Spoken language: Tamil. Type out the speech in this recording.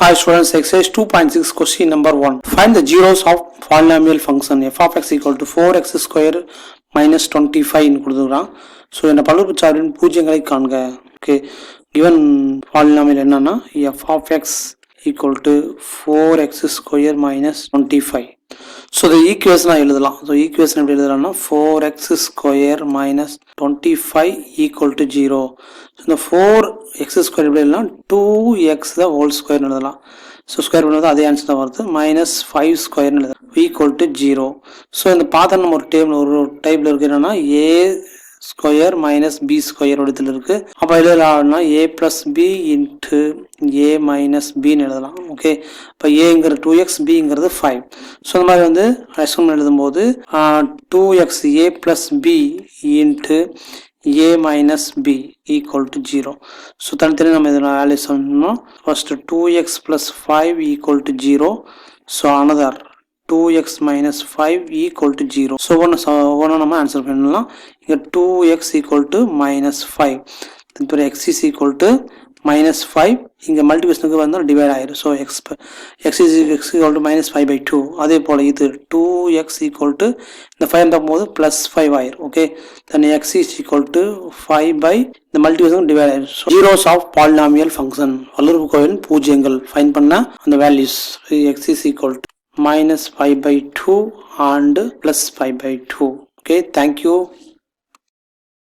Hi students, exercise 2.6 question number 1. Find the zeros of polynomial function f of x equal to 4x square minus 25 ன்னு கொடுத்துக்கிறான். ஸோ இந்த பல்லுறுப்புச்சாரின் பூஜ்ஜியங்களை காண்க. ஓகே, given polynomial என்னன்னா f of x equal to 4x square minus 25. So இந்த ஈக்குவேஷனாக எழுதலாம். ஸோ ஈக்குவேஷன் எப்படி எழுதலாம்னா 4x square minus 25 equal to 0. இந்த 4x ஸ்கொயர் எப்படி எழுதலாம் 2x the whole ஸ்கொயர்னு எழுதலாம். ஸோ ஸ்கொயர் பண்ணுறது அதே ஆன்சர் தான் வருது. மைனஸ் 5 ஸ்கொயர்னு எழுதலாம் ஈக்குவல் டு 0. ஸோ இந்த பார்த்தா நம்ம ஒரு டைப்பில் இருக்கு என்னன்னா ஏ ஸ்கொயர் மைனஸ் பி ஸ்கொயர் இடத்துல இருக்கு. அப்போ எழுதலாம்னா ஏ பிளஸ் பி இன்ட்டு ஏ மைனஸ் பின்னு எழுதலாம். ஓகே, இப்போ ஏங்கிறது 2x, பிங்கிறது 5. ஸோ இந்த மாதிரி வந்து எக்ஸ்பிரஷன் எழுதும்போது 2x A plus B into a minus b equal to 0. So தனித்தனி நம்ம இதில் வேல்யூ சொல்லணும். First 2x plus 5 equal to 0. So another 2x minus 5 equal to 0. So ஒன்று நம்ம ஆன்சர் பண்ணலாம். இங்கே 2x equal to minus 5. then x is equal to minus 5. இங்கே மல்டிபிளிகேஷனுக்கு வந்து டிவைட் ஆயிரும். So x is equal to minus 5 by 2. அதே போல் இது 2x equal to இந்த 5 போகும்போது plus 5 ஆயிரும். Okay, then x is equal to 5 by இந்த மல்டிபிளிகேஷன் டிவைட் ஆயிரும். So zeros of polynomial function பல்லுறுப்புக்கோவையின் பூஜ்ஜியங்கள் ஃபைன் பண்ண அந்த values x is equal to minus 5 by 2 and plus 5 by 2. Okay, thank you.